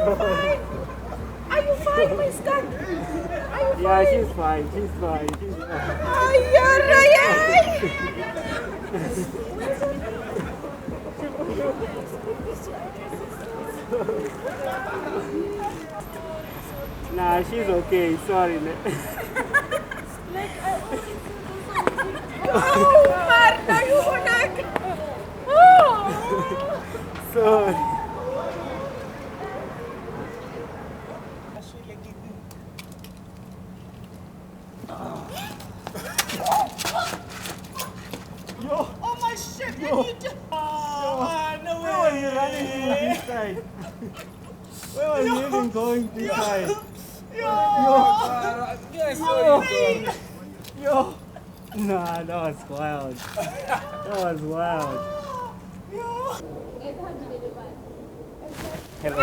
fine? Are you fine, my son? Are you fine? Yeah, she's fine. She's fine. She's fine. Ay, ay, ay. Nah, she's okay. Sorry. Oh, Marta, you wanna... Oh. Sorry. Oh my shit, Yo. you just... No way. Where were you running to this side? Where were you even going this side? Yo. Nah, that was wild. That was wild. Hello.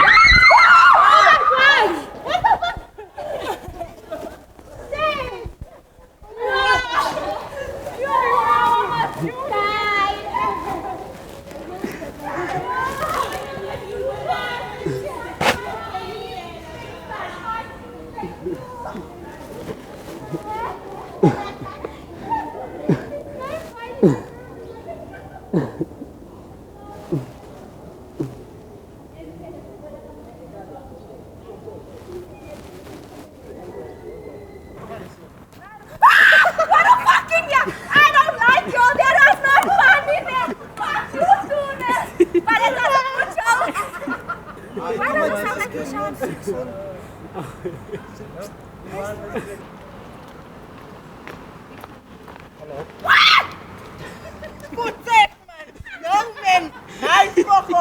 Good set, man. Young men. Nice coco.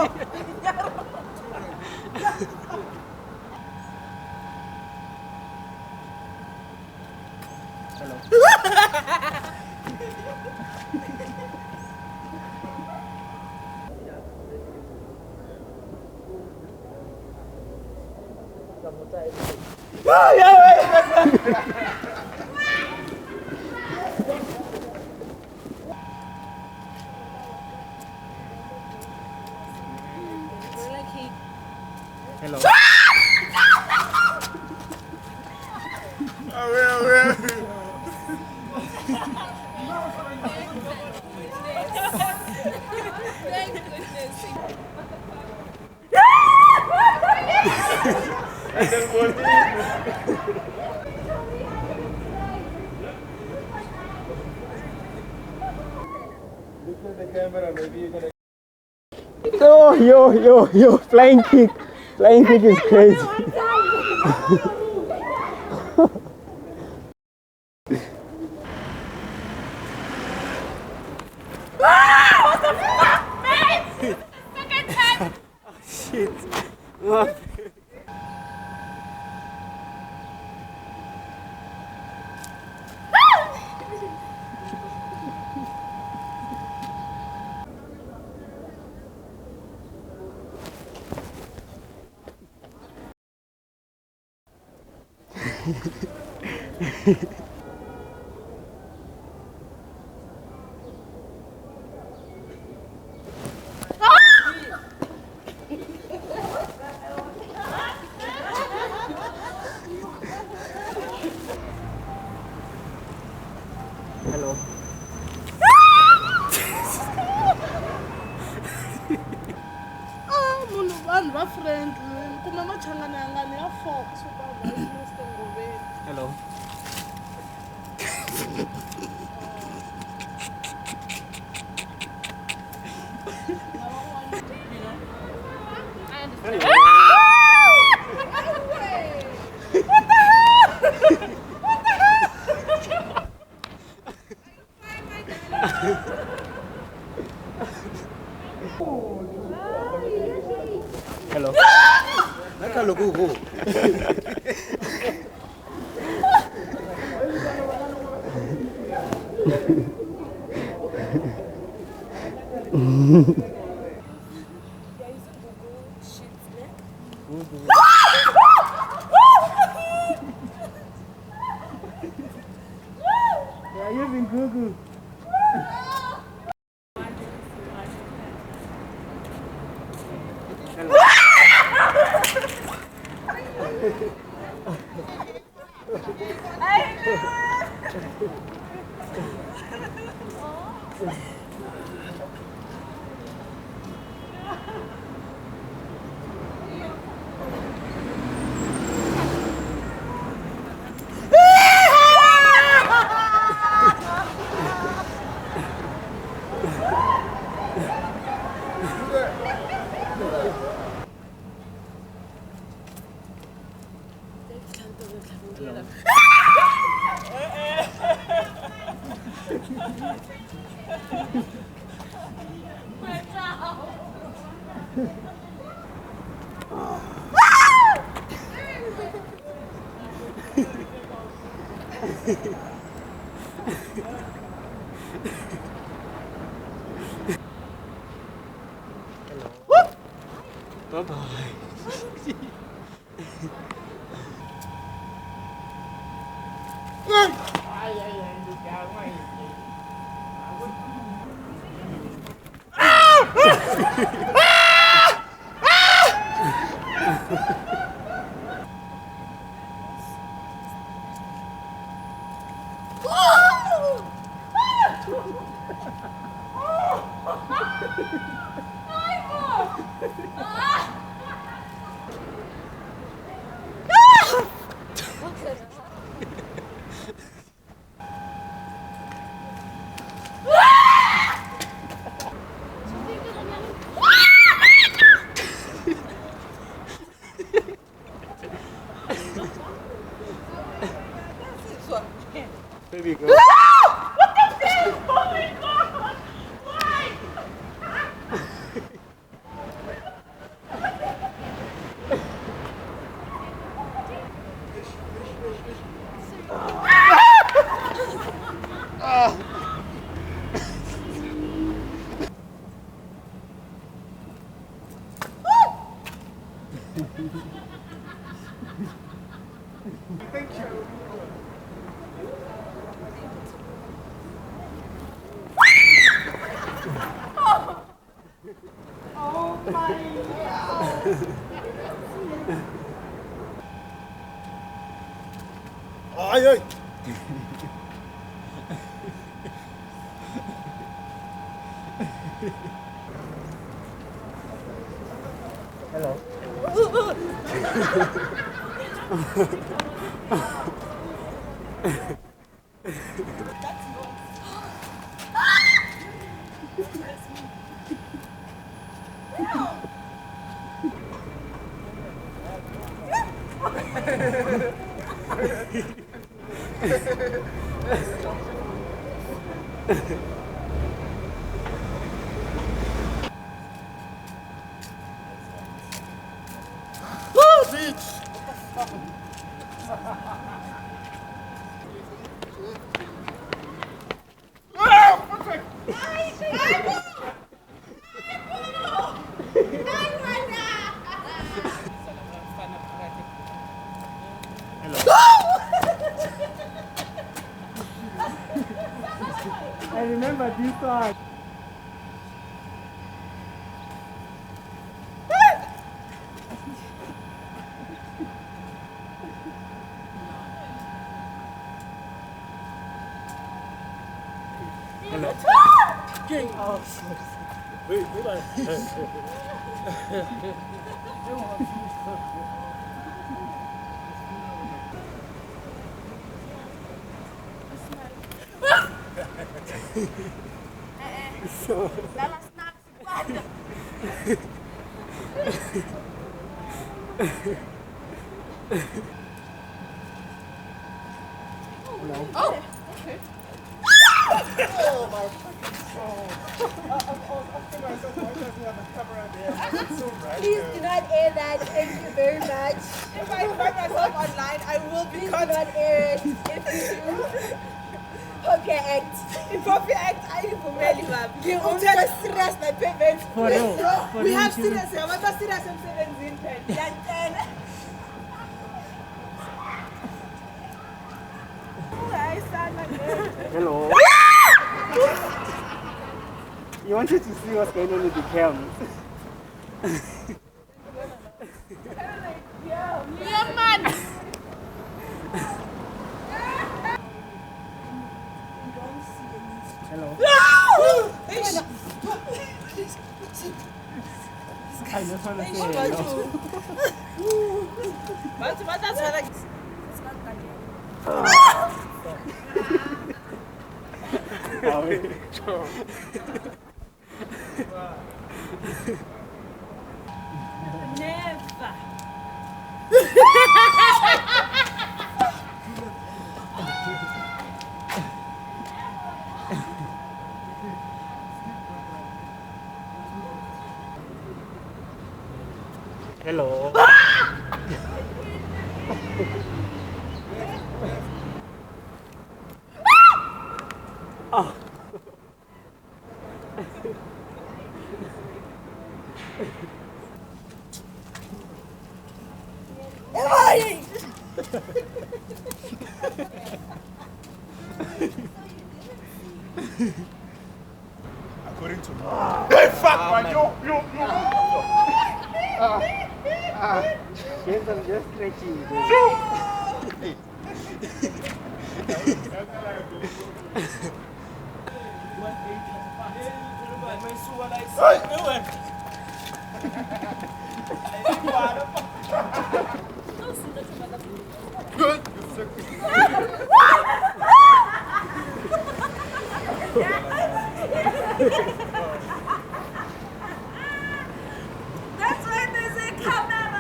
Hello. Thank goodness. Look at the camera, maybe you're gonna. Oh, yo, flying kick. Flying kick is crazy. What the fuck, man? Second time. Shit. What? Hello. Munhu vanhu va friendly kuma machangana yangani ya fox supervisor Hello. Hello. They are using Google. Hello. Bye-bye. There we go. Thank you. Oh my God. Ay, ay. Hello. I remember this one. Hello. Oh, sorry. Wait, hold on. So, Lalas na si Panda. Oh, okay. Oh my fucking soul. I was asking myself why does he have a camera there? It's so random. Please do not air that. Thank you very much. If I find myself online, I will be Please do not air it. If you do, okay, act. If I act, I will really love you. I'm just serious, my parents. for real. For We real, have she serious. I'm not serious. I'm 17 pen. I stand like this. Hello. You wanted to see what's going on with the cams. Yeah, man. I just want to say What about hello. you? But that's what I... Never. Hello. Oh. According to me. Hey, fuck, man. Yo. Just stretchy. That's why there's a camera.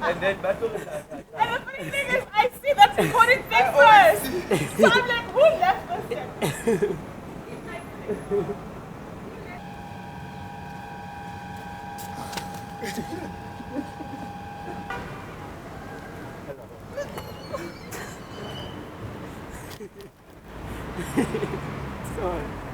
And then battle. And the funny thing is, I see that recording thing first. So I'm like, who left this thing? Sorry.